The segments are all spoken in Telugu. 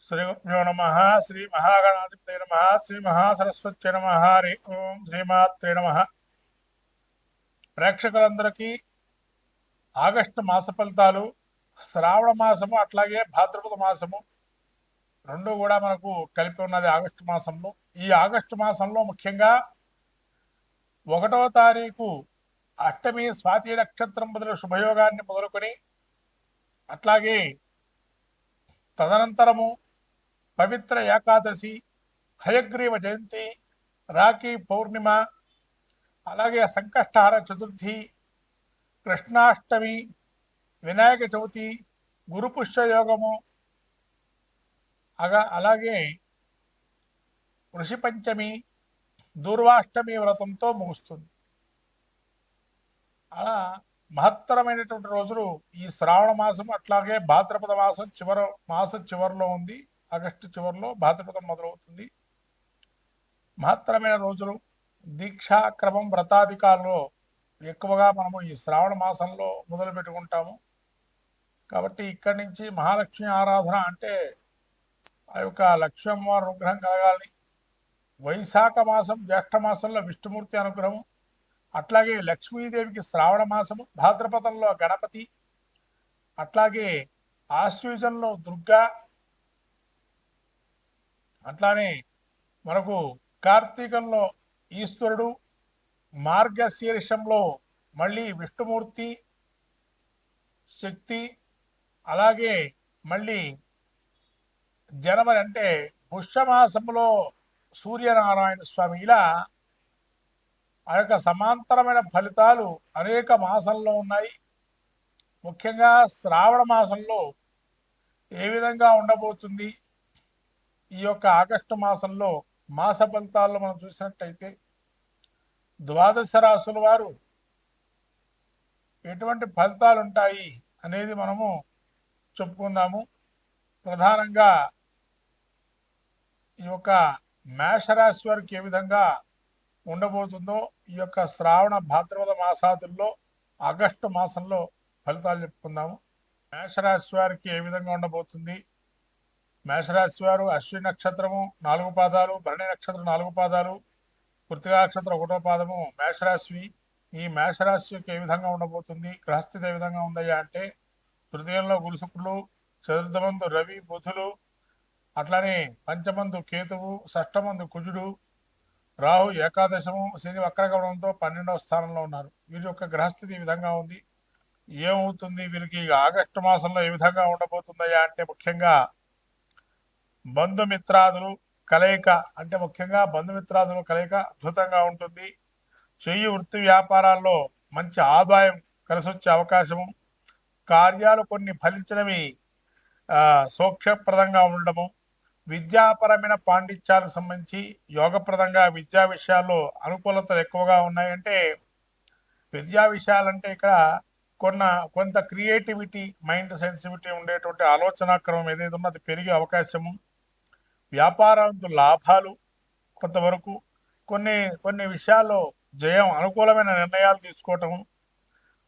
శ్రీ గురుభ్యో నమ. శ్రీ మహాగణాధిపతే నమ. శ్రీ మహాసరస్వత్యై నమ. హరి ఓం శ్రీమాత్రే నమ. ప్రేక్షకులందరికీ ఆగస్టు మాస ఫలితాలు, శ్రావణ మాసము అట్లాగే భాద్రపద మాసము రెండు కూడా మనకు కలిపి ఉన్నది ఆగస్టు మాసంలో. ఈ ఆగస్టు మాసంలో ముఖ్యంగా 1వ తారీఖు అష్టమి స్వాతి నక్షత్రం బదులు శుభయోగాన్ని మొదలుకొని అట్లాగే తదనంతరము పవిత్ర ఏకాదశి, హయగ్రీవ జయంతి, రాఖీ పౌర్ణిమ, అలాగే సంకష్టహార చతుర్థి, కృష్ణాష్టమి, వినాయక చవితి, గురుపుష్యయోగము, అలాగే ఋషి పంచమి, దూర్వాష్టమి వ్రతంతో ముగుస్తుంది. అలా మహత్తరమైనటువంటి రోజులు ఈ శ్రావణ మాసం అట్లాగే భాద్రపద మాసం చివరిలో ఉంది. ఆగస్టు చివరిలో భాద్రపదం మొదలవుతుంది. మహత్తరమైన రోజులు. దీక్షాక్రమం వ్రతాధికారులో ఎక్కువగా మనము ఈ శ్రావణ మాసంలో మొదలు పెట్టుకుంటాము. కాబట్టి ఇక్కడి నుంచి మహాలక్ష్మి ఆరాధన అంటే ఆ యొక్క లక్ష్మీ అమ్మవారి అనుగ్రహం కలగాలి. వైశాఖ మాసం జ్యేష్ఠ మాసంలో విష్ణుమూర్తి అనుగ్రహం, అట్లాగే లక్ష్మీదేవికి శ్రావణ మాసము, భాద్రపదంలో గణపతి, అట్లాగే ఆశ్వయుజంలో దుర్గా, అట్లానే మనకు కార్తీకంలో ఈశ్వరుడు, మార్గశీర్షంలో మళ్ళీ విష్ణుమూర్తి శక్తి, అలాగే మళ్ళీ జనవరి అంటే పుష్యమాసంలో సూర్యనారాయణ స్వామి. ఇలా ఆ యొక్క సమాంతరమైన ఫలితాలు అనేక మాసంలో ఉన్నాయి. ముఖ్యంగా శ్రావణ మాసంలో ఏ విధంగా ఉండబోతుంది, ఈ యొక్క ఆగస్టు మాసంలో మాస ఫలితాల్లో మనం చూసినట్టయితే ద్వాదశ రాశుల వారు ఎటువంటి ఫలితాలు ఉంటాయి అనేది మనము చెప్పుకుందాము. ప్రధానంగా ఈ యొక్క మేషరాశి వారికి ఏ విధంగా ఉండబోతుందో ఈ యొక్క శ్రావణ భాద్రపద మాసాదుల్లో ఆగస్టు మాసంలో ఫలితాలు చెప్పుకుందాము. మేషరాశి వారికి ఏ విధంగా ఉండబోతుంది? మేషరాశి వారు అశ్విని నక్షత్రము 4 పాదాలు, భరణి నక్షత్రం 4 పాదాలు, కృతికా నక్షత్రం 1వ పాదము మేషరాశి. ఈ మేషరాశికి ఏ విధంగా ఉండబోతుంది? గ్రహస్థితి ఏ విధంగా ఉందయ్యా అంటే తృతీయంలో గురు శుక్రులు, చతుర్థమందు రవి బుధులు, అట్లానే పంచమందు కేతువు, షష్టమందు కుజుడు, రాహు ఏకాదశము, శని వక్రగమనంతో 12వ స్థానంలో ఉన్నారు. వీరి యొక్క గ్రహస్థితి ఈ విధంగా ఉంది. ఏమవుతుంది వీరికి ఆగస్టు మాసంలో ఏ విధంగా ఉండబోతుందయ్యా అంటే ముఖ్యంగా బంధుమిత్రాదులు కలయిక, అంటే ముఖ్యంగా బంధుమిత్రాదులు కలయిక అద్భుతంగా ఉంటుంది. చెయ్యి వృత్తి వ్యాపారాల్లో మంచి ఆదాయం కలిసొచ్చే అవకాశము, కార్యాలు కొన్ని ఫలించినవి సౌఖ్యప్రదంగా ఉండడము, విద్యాపరమైన పాండిత్యాలకు సంబంధించి యోగప్రదంగా విద్యా విషయాల్లో అనుకూలతలు ఎక్కువగా ఉన్నాయంటే విద్యా విషయాలంటే ఇక్కడ కొంత క్రియేటివిటీ, మైండ్ సెన్సిటివిటీ ఉండేటువంటి ఆలోచనా క్రమం ఏదైతే ఉందో అది పెరిగే అవకాశము, వ్యాపారంతో లాభాలు కొంతవరకు, కొన్ని విషయాల్లో జయం, అనుకూలమైన నిర్ణయాలు తీసుకోవటము,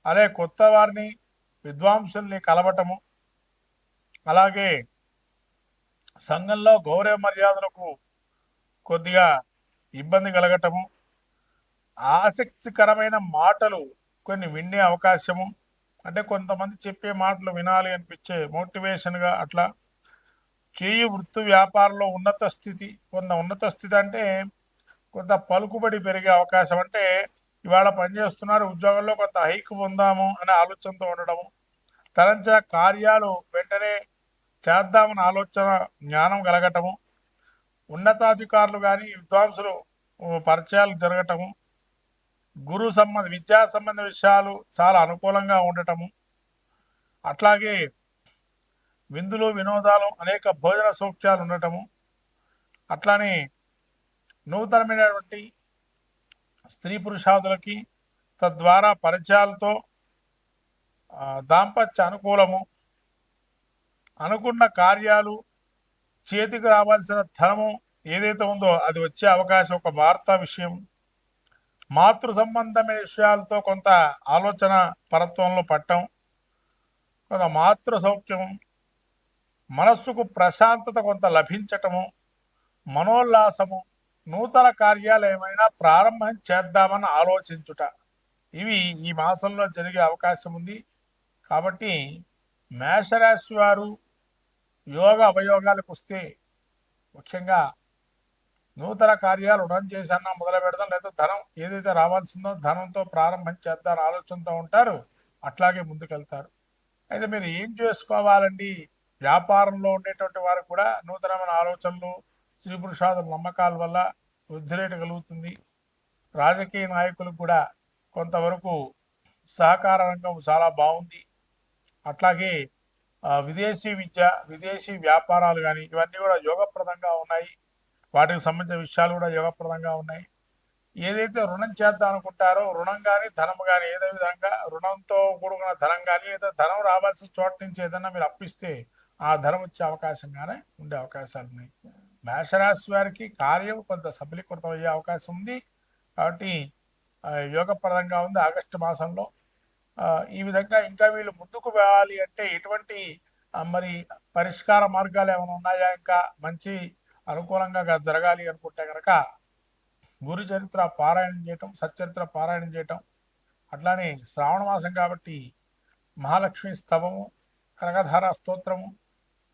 అలాగే కొత్త వారిని విద్వాంసుల్ని కలవటము, అలాగే సంఘంలో గౌరవ మర్యాదలకు కొద్దిగా ఇబ్బంది కలగటము, ఆసక్తికరమైన మాటలు కొన్ని వినే అవకాశము, అంటే కొంతమంది చెప్పే మాటలు వినాలి అనిపించే మోటివేషన్గా అట్లా. చేయి వృత్తి వ్యాపారంలో ఉన్నత స్థితి అంటే కొంత పలుకుబడి పెరిగే అవకాశం, అంటే ఇవాళ పనిచేస్తున్నారు ఉద్యోగంలో కొంత హైక్ పొందాము అనే ఆలోచనతో ఉండడము, తలంచిన కార్యాలు వెంటనే చేద్దామని ఆలోచన జ్ఞానం కలగటము, ఉన్నతాధికారులు కానీ విద్వాంసులు పరిచయాలు జరగటము, విద్యా సంబంధ విషయాలు చాలా అనుకూలంగా ఉండటము, అట్లాగే విందులు వినోదాలు అనేక భోజన సౌఖ్యాలు ఉండటము, అట్లానే నూతనమైనటువంటి స్త్రీ పురుషాదులకి తద్వారా పరిచయాలతో దాంపత్య అనుకూలము, అనుకున్న కార్యాలు, చేతికి రావాల్సిన ధనము ఏదైతే ఉందో అది వచ్చే అవకాశం, ఒక వార్తా విషయం, మాతృ సంబంధమైన విషయాలతో కొంత ఆలోచన పరత్వంలో పట్టం, కొంత మాతృ సౌఖ్యం, మనస్సుకు ప్రశాంతత కొంత లభించటము, మనోల్లాసము, నూతన కార్యాలు ఏమైనా ప్రారంభం చేద్దామని ఆలోచించుట, ఇవి ఈ మాసంలో జరిగే అవకాశం ఉంది. కాబట్టి మేషరాశి వారు యోగ అవయోగాలకు వస్తే ముఖ్యంగా నూతన కార్యాలు రుణం చేసన్నా మొదలు పెడదాం, లేదా ధనం ఏదైతే రావాల్సిందో ధనంతో ప్రారంభం చేద్దాం ఆలోచనతో ఉంటారు, అట్లాగే ముందుకెళ్తారు. అయితే మీరు ఏం చేసుకోవాలండి? వ్యాపారంలో ఉండేటువంటి వారు కూడా నూతనమైన ఆలోచనలు, స్త్రీ పురుషాదుల నమ్మకాల వల్ల వృద్ధి రేటు కలుగుతుంది. రాజకీయ నాయకులకు కూడా కొంతవరకు సహకార రంగం చాలా బాగుంది. అట్లాగే విదేశీ విద్య, విదేశీ వ్యాపారాలు కానీ ఇవన్నీ కూడా యోగప్రదంగా ఉన్నాయి. వాటికి సంబంధించిన విషయాలు కూడా యోగప్రదంగా ఉన్నాయి. ఏదైతే రుణం చేద్దాం అనుకుంటారో రుణం కానీ ధనం కానీ ఏదో విధంగా రుణంతో కూడుకున్న ధనం కానీ లేదా ధనం రావాల్సిన చోట నుంచి ఏదన్నా మీరు అప్పిస్తే ఆ ధనం వచ్చే అవకాశంగానే ఉండే అవకాశాలు ఉన్నాయి. మేషరాశి వారికి కార్యం కొంత సఫలీకృతం అయ్యే అవకాశం ఉంది. కాబట్టి యోగప్రదంగా ఉంది ఆగస్టు మాసంలో. ఈ విధంగా ఇంకా వీళ్ళు ముందుకు వెళ్ళాలి అంటే ఎటువంటి మరి పరిష్కార మార్గాలు ఏమైనా ఉన్నాయా, ఇంకా మంచి అనుకూలంగా జరగాలి అనుకుంటే కనుక గురు చరిత్ర పారాయణం చేయటం, సచ్చరిత్ర పారాయణం చేయటం, అట్లానే శ్రావణ మాసం కాబట్టి మహాలక్ష్మి స్తవము, కనకధార స్తోత్రము,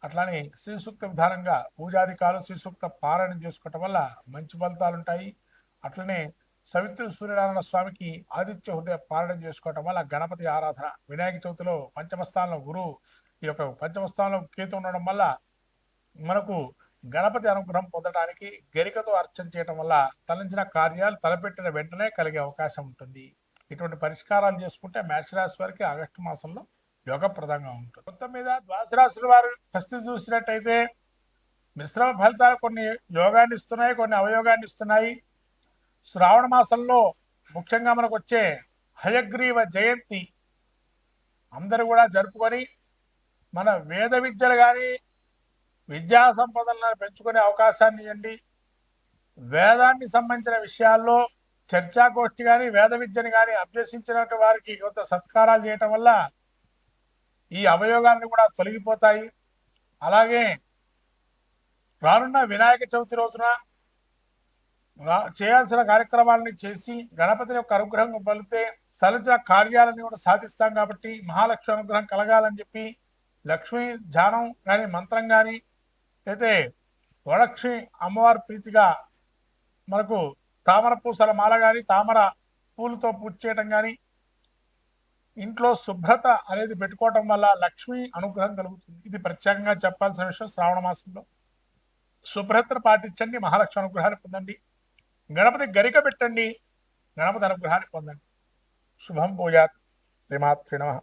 అట్లానే శ్రీసూక్త విధానంగా పూజాధికారులు శ్రీసూక్త పారాయణం చేసుకోవటం వల్ల మంచి ఫలితాలు ఉంటాయి. అట్లనే సవిత్రి సూర్యనారాయణ స్వామికి ఆదిత్య హృదయ పారాయణం చేసుకోవటం వల్ల గణపతి ఆరాధన, వినాయక చవితిలో పంచమస్థానంలో గురువు, ఈ యొక్క పంచమస్థానంలో కేతు ఉండడం వల్ల మనకు గణపతి అనుగ్రహం పొందడానికి గరికతో అర్చన చేయడం వల్ల తలంచిన కార్యాలు తలపెట్టిన వెంటనే కలిగే అవకాశం ఉంటుంది. ఇటువంటి పరిష్కారాలు చేసుకుంటే మేషరాశి వారికి ఆగస్టు మాసంలో యోగప్రదంగా ఉంటుంది. మొత్తం మీద ద్వాదశ రాశుల వారి పరిస్థితి చూసినట్టయితే మిశ్రమ ఫలితాలు కొన్ని యోగాన్ని ఇస్తున్నాయి, కొన్ని అవయోగాన్ని ఇస్తున్నాయి. శ్రావణ మాసంలో ముఖ్యంగా మనకు వచ్చే హయగ్రీవ జయంతి అందరూ కూడా జరుపుకొని మన వేద విద్యలు కానీ విద్యా సంపదలను పెంచుకునే అవకాశాన్ని ఇవ్వండి. వేదానికి సంబంధించిన విషయాల్లో చర్చాగోష్ఠి కానీ వేద విద్యని కానీ అభ్యసించినట్టు వారికి కొంత సత్కారాలు చేయటం వల్ల ఈ అవయోగాన్ని కూడా తొలగిపోతాయి. అలాగే రానున్న వినాయక చవితి రోజున చేయాల్సిన కార్యక్రమాలని చేసి గణపతి యొక్క అనుగ్రహం పొందితే సలచ కార్యాలని కూడా సాధిస్తాం. కాబట్టి మహాలక్ష్మి అనుగ్రహం కలగాలని చెప్పి లక్ష్మీ ధ్యానం కానీ మంత్రం కానీ అయితే వరలక్ష్మి అమ్మవారి ప్రీతిగా మనకు తామర పూసల మాల కానీ తామర పూలతో పూజ చేయటం కానీ ఇంట్లో శుభ్రత అనేది పెట్టుకోవటం వల్ల లక్ష్మి అనుగ్రహం కలుగుతుంది. ఇది ప్రత్యేకంగా చెప్పాల్సిన విషయం. శ్రావణ మాసంలో శుభ్రతను పాటించండి, మహాలక్ష్మి అనుగ్రహాన్ని పొందండి. గణపతి గరిక పెట్టండి, గణపతి అనుగ్రహాన్ని పొందండి. శుభం భూయాత్. శ్రీమాత్రే నమః.